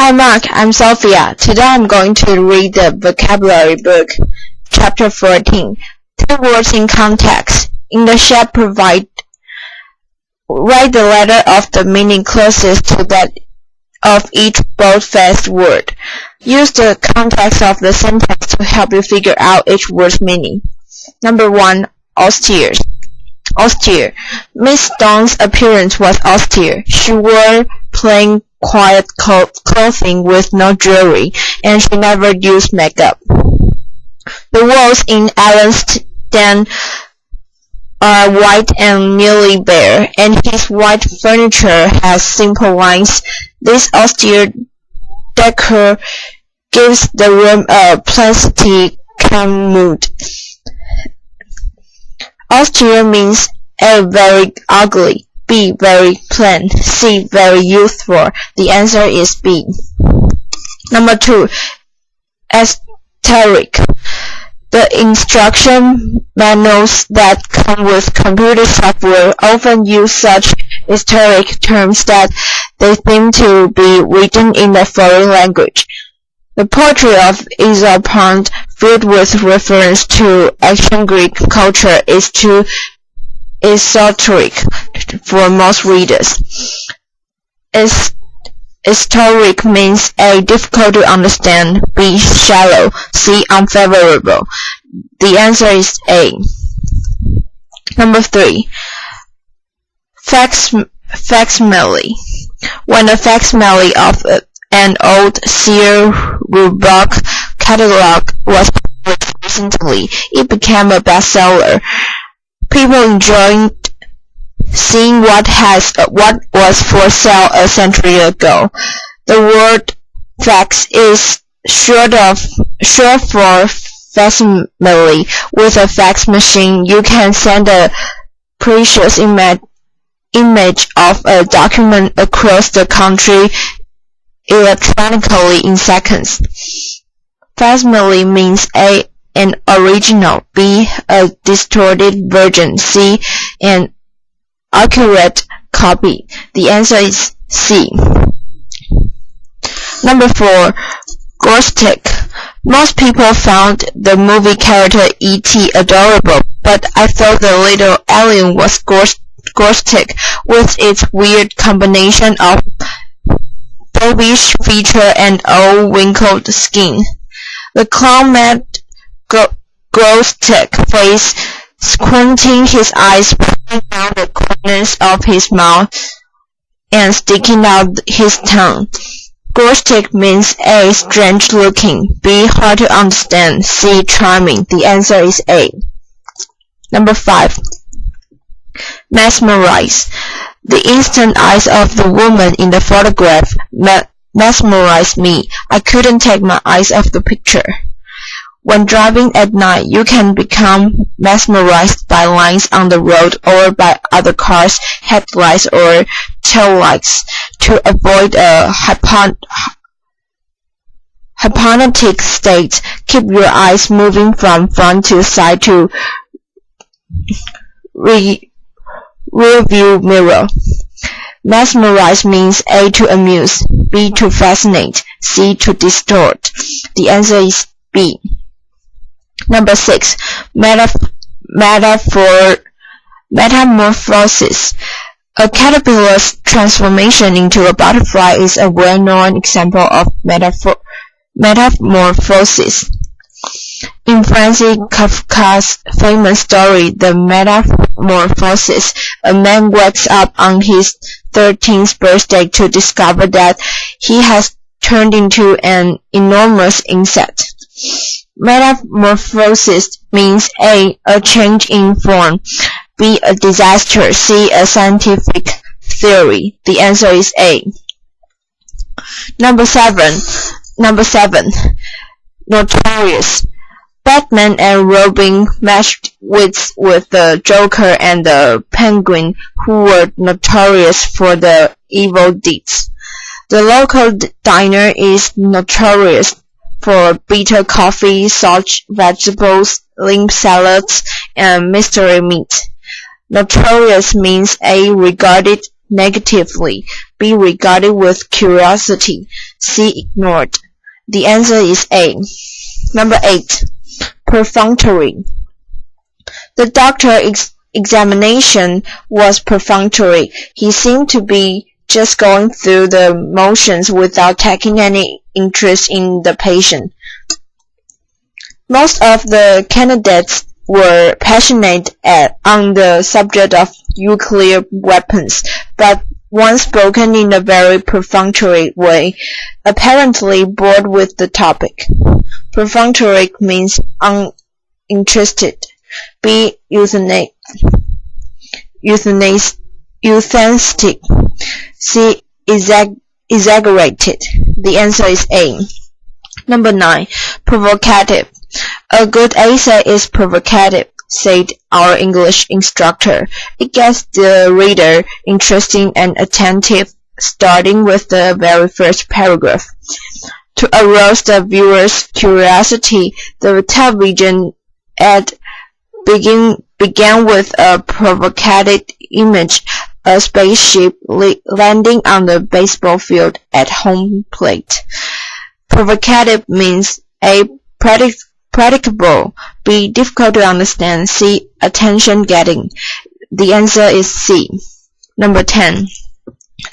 Hi Mark, I'm Sophia. Today I'm going to read the vocabulary book, Chapter 14. 2 words in context. In the shape provided, write the letter of the meaning closest to that of each bold-faced word. Use the context of the sentence to help you figure out each word's meaning. Number 1. Austere. Austere. Miss Dawn's appearance was austere. She wore plain, quiet clothing with no jewelry, and she never used makeup. The walls in Alan's den are white and nearly bare, and his white furniture has simple lines. This austere decor gives the room a pleasantly calm mood. Austere means A. Very ugly, B. Very plain, C. Very youthful. The answer is B. Number 2. Esoteric. The instruction manuals that come with computer software often use such esoteric terms that they seem to be written in a foreign language. The poetry of S0041008, filled with reference to ancient Greek culture, is too esoteric for most readers. Esoteric means A. Difficult to understand, B. Shallow, C. Unfavorable. The answer is A. Number 3. Facsimile. When a facsimile of an old Sears Roebuck catalog was published recently, it became a bestseller. People enjoyed seeing what was for sale a century ago. The word fax is short for facsimile. With a fax machine, you can send a precious image of a document across the country electronically in seconds. Facsimile means A. An original, B. A distorted version, C. An accurate copy. The answer is C. Number 4. Grotesque. Most people found the movie character E.T. adorable, but I thought the little alien was grotesque with its weird combination of babish feature and old wrinkled skin. The clown made grotesque face, squinting his eyes, pulling down the corners of his mouth, and sticking out his tongue. Grotesque means A. Strange looking, B. Hard to understand, C. Charming. The answer is A. Number 5. Mesmerize. The instant eyes of the woman in the photograph mesmerized me. I couldn't take my eyes off the picture. When driving at night, you can become mesmerized by lines on the road or by other cars' headlights or taillights. To avoid a hypnotic state, keep your eyes moving from front to side to rearview mirror. Mesmerize means A. To amuse, B. To fascinate, C. To distort. The answer is B. Number 6. Metamorphosis. A caterpillar's transformation into a butterfly is a well-known example of metamorphosis. In Francis Kafka's famous story, The Metamorphosis, a man wakes up on his 13th birthday to discover that he has turned into an enormous insect. Metamorphosis means A. A change in form, B. A disaster, C. A scientific theory. The answer is A. Number 7. Notorious. Batman and Robin matched wits with the Joker and the Penguin, who were notorious for their evil deeds. The local diner is notorious for bitter coffee, sauce vegetables, limp salads, and mystery meat. Notorious means A. Regarded negatively. B. Regarded with curiosity. C. Ignored. The answer is A. Number 8. Perfunctory. The doctor's examination was perfunctory. He seemed to be just going through the motions without taking any interest in the patient. Most of the candidates were passionate on the subject of nuclear weapons, but one spoken in a very perfunctory way, apparently bored with the topic. Perfunctory means uninterested. B. Euthanistic. C. Exaggerated. The answer is A. Number 9. Provocative. A good essay is provocative, said our English instructor. It gets the reader interested and attentive, starting with the very first paragraph. To arouse the viewer's curiosity, the television ad began with a provocative image, a spaceship landing on the baseball field at home plate. Provocative means A. Predictable. B. Difficult to understand. C. Attention-getting. The answer is C. Number 10.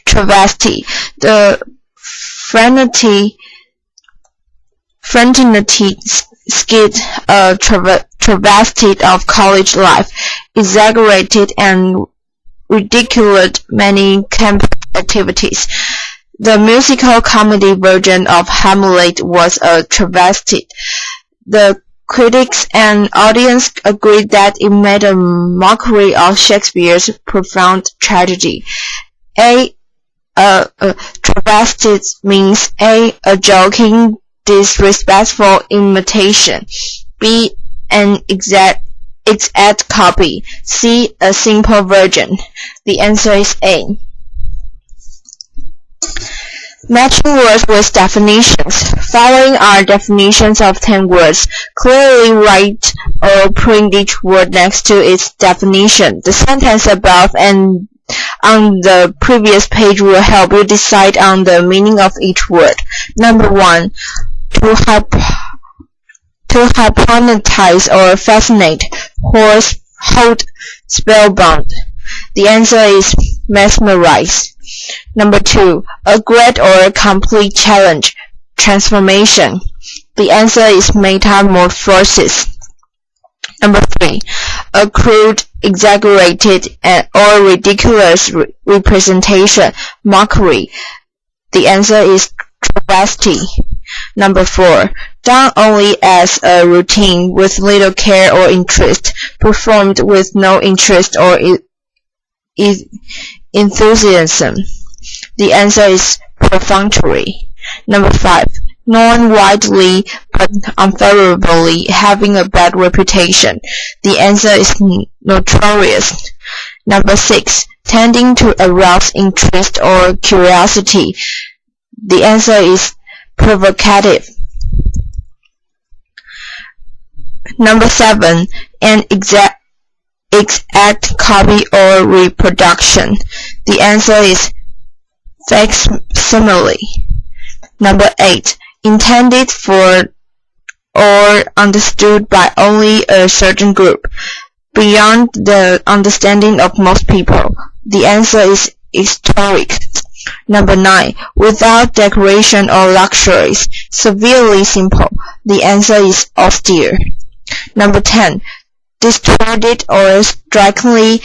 Travesty. The fraternity skit, a travesty of college life, exaggerated and ridiculed many campus activities. The musical comedy version of Hamlet was a travesty. The critics and audience agreed that it made a mockery of Shakespeare's profound tragedy. A travesty means A. A joking, disrespectful imitation. B. An exact copy. C. A simple version. The answer is A. Matching words with definitions. Following are definitions of 10 words. Clearly write or print each word next to its definition. The sentence above and on the previous page will help you decide on the meaning of each word. Number 1. To hypnotize or fascinate, hold spellbound. The answer is mesmerize. Number 2. A great or complete challenge, transformation. The answer is metamorphosis. Number 3. A crude, exaggerated, or ridiculous representation, mockery. The answer is travesty. Number 4. Done only as a routine with little care or interest, performed with no interest or enthusiasm. The answer is perfunctory. Number 5. Known widely but unfavorably, having a bad reputation. The answer is notorious. Number 6. Tending to arouse interest or curiosity. The answer is provocative. Number 7. An exact copy or reproduction. The answer is facsimile. Number 8. Intended for or understood by only a certain group, beyond the understanding of most people. The answer is historic. Number 9. Without decoration or luxuries, severely simple. The answer is austere. Number 10. Distorted or strikingly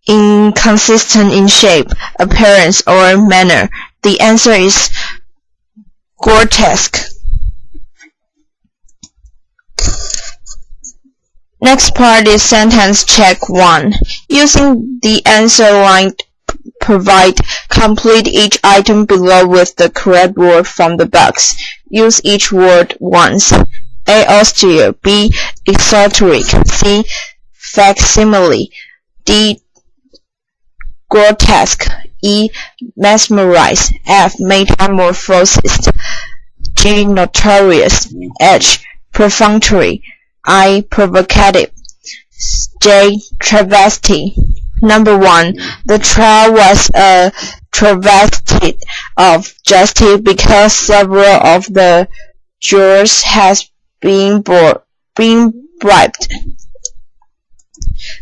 inconsistent in shape, appearance, or manner. The answer is grotesque. Next part is sentence check 1. Using the answer line, provide complete each item below with the correct word from the box. Use each word once. A. Austere. B. Exoteric. C. Facsimile. D. Grotesque. E. Mesmerize. F. Metamorphosis. G. Notorious. H. Perfunctory. I. Provocative. J. Travesty. Number 1. The trial was a travesty of justice because several of the jurors had been bribed.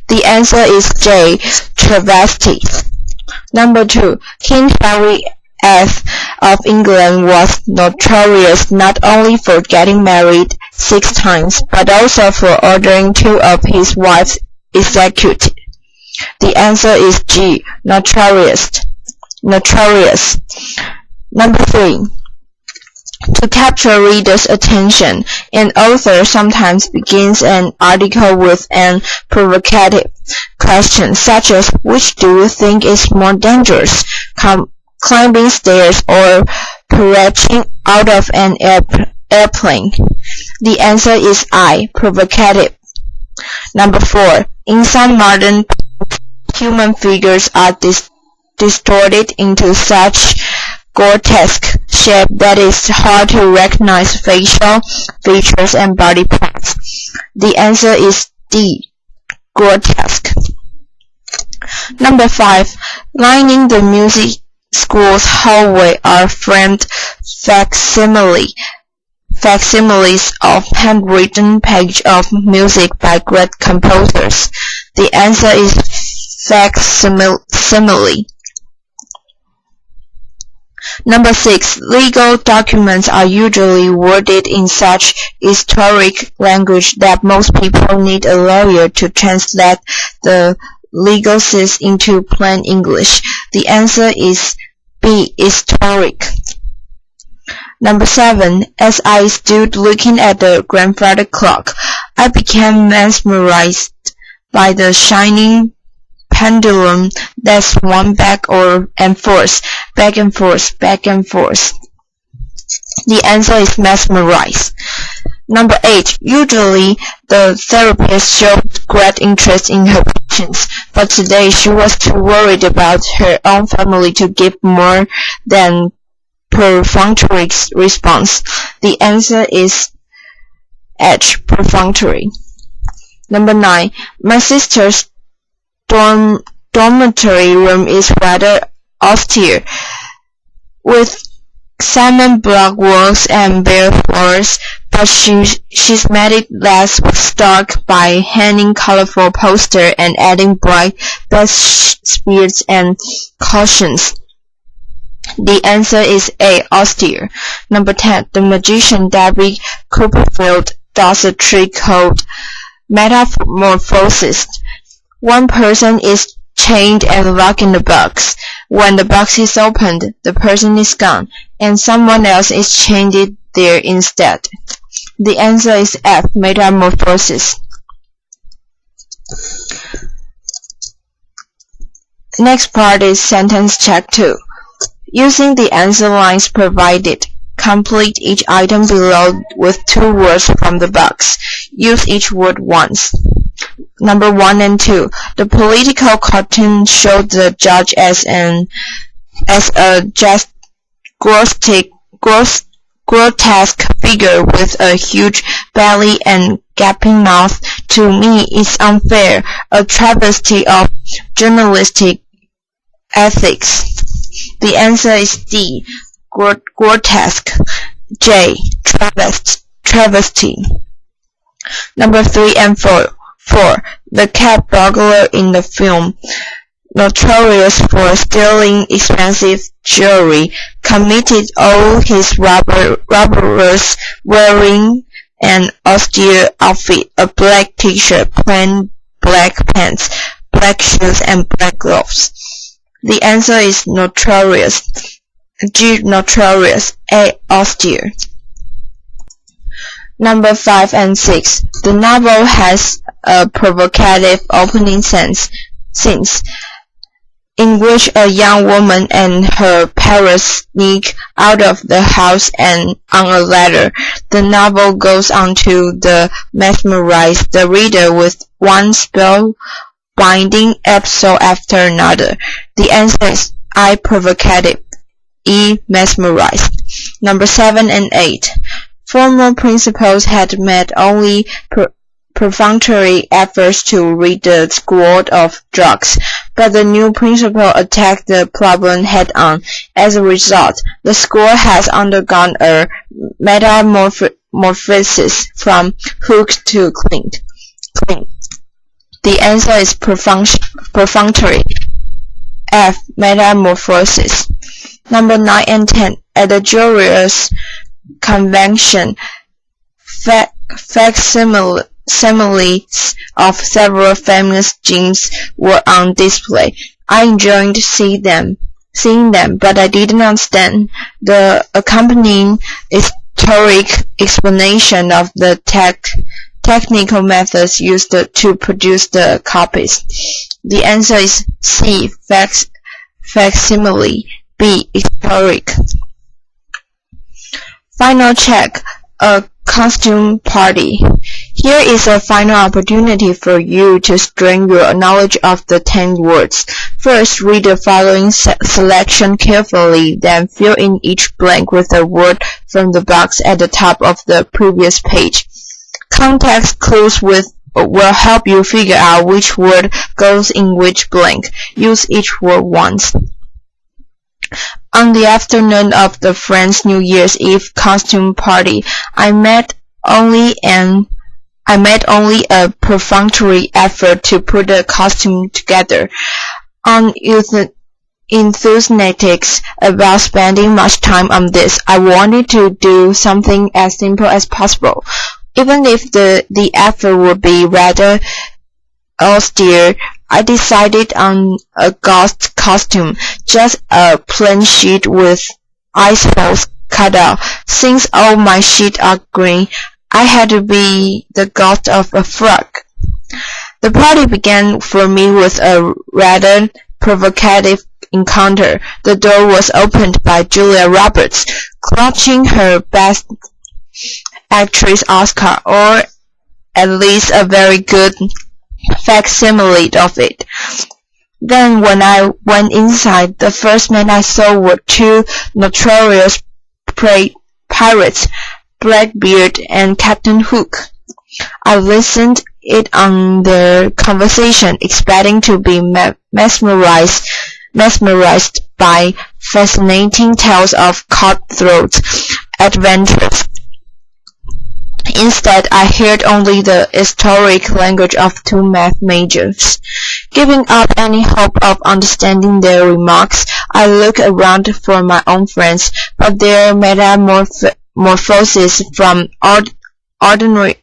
The answer is J. Travesty. Number 2. King Henry VIII of England was notorious not only for getting married 6 times, but also for ordering 2 of his wives executed. The answer is G. Notorious. Number 3. To capture readers' attention, an author sometimes begins an article with an provocative question, such as, which do you think is more dangerous, climbing stairs or parachuting out of an airplane? The answer is I. Provocative. Number 4. In some modern human figures are distorted into such grotesque shape that it's hard to recognize facial features and body parts. The answer is D. Grotesque. Number 5. Lining the music school's hallway are framed facsimiles of handwritten pages of music by great composers. The answer is facsimile. Number 6. Legal documents are usually worded in such historic language that most people need a lawyer to translate the legalese into plain English. The answer is B. Historic. Number 7. As I stood looking at the grandfather clock, I became mesmerized by the shining pendulum that swung back and forth. The answer is mesmerized. Number 8. Usually, the therapist showed great interest in her patients, but today she was too worried about her own family to give more than perfunctory response. The answer is H. Perfunctory. Number 9. My sister's dormitory room is rather austere, with cement block walls and bare floors, but she's made it less stark by hanging colorful posters and adding bright bedspreads and cushions. The answer is A. Austere. Number 10. The magician David Copperfield does a trick called metamorphosis. One person is chained and locked in the box. When the box is opened, the person is gone, and someone else is chained there instead. The answer is F. Metamorphosis. Next part is sentence check 2. Using the answer lines provided, complete each item below with 2 words from the box. Use each word once. Number 1 and 2. The political cartoon showed the judge as a just grotesque figure with a huge belly and gaping mouth. To me, it's unfair, a travesty of journalistic ethics. The answer is D. Grotesque. J. Travesty. Number 3 and 4. The cat burglar in the film, notorious for stealing expensive jewelry, committed all his robberies wearing an austere outfit, a black t-shirt, plain black pants, black shoes, and black gloves. The answer is notorious. G. Notorious. A. Austere. Number 5 and 6. The novel has a provocative opening scenes in which a young woman and her parents sneak out of the house and on a ladder. The novel goes on to mesmerize the reader with one spellbinding episode after another. The answer is I. Provocative. E. Mesmerized. Number 7 and 8. Former principals had made only perfunctory efforts to rid the school of drugs, but the new principal attacked the problem head-on. As a result, the school has undergone a metamorphosis from hook to clean. The answer is perfunctory. F. Metamorphosis. Number 9 and 10. At the jurors' convention, facsimiles of several famous gems were on display. I enjoyed seeing them, but I didn't understand the accompanying historic explanation of the technical methods used to produce the copies. The answer is C. Facsimile. B. Historic. Final check. A costume party. Here is a final opportunity for you to strain your knowledge of the 10 words. First, read the following selection carefully, then fill in each blank with a word from the box at the top of the previous page. Context clues will help you figure out which word goes in which blank. Use each word once. On the afternoon of the friend's New Year's Eve costume party, I made only a perfunctory effort to put the costume together. Enthusiastic about spending much time on this, I wanted to do something as simple as possible. Even if the effort would be rather austere, I decided on a ghost costume, just a plain sheet with ice holes cut out. Since all my sheets are green, I had to be the ghost of a frog. The party began for me with a rather provocative encounter. The door was opened by Julia Roberts, clutching her Best Actress Oscar, or at least a very good facsimile of it. Then when I went inside, the first men I saw were 2 notorious pirates, Blackbeard and Captain Hook. I listened in on their conversation, expecting to be mesmerized by fascinating tales of cutthroat adventures. Instead, I heard only the historic language of 2 math majors. Giving up any hope of understanding their remarks, I looked around for my own friends, but their metamorphosis from ordinary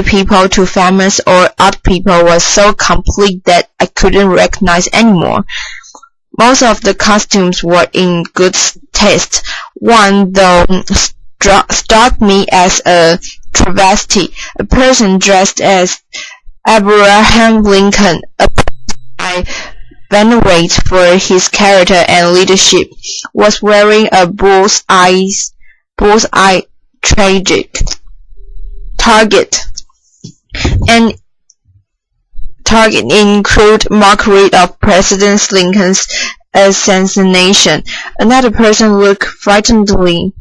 people to famous or odd people was so complete that I couldn't recognize anymore. Most of the costumes were in good taste. One, though, struck me as a travesty. A person dressed as Abraham Lincoln, a person I venerate for his character and leadership, was wearing a bull's-eye target in crude mockery of President Lincoln's assassination. Another person looked frighteningly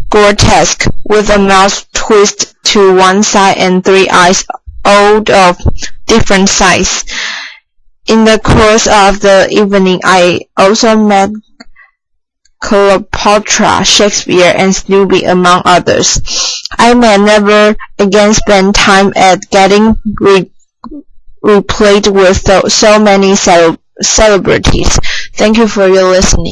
grotesque, with a mouth twisted to one side and 3 eyes, all of different size. In the course of the evening, I also met Cleopatra, Shakespeare, and Snoopy, among others. I may never again spend time at getting replayed with so many celebrities. Thank you for your listening.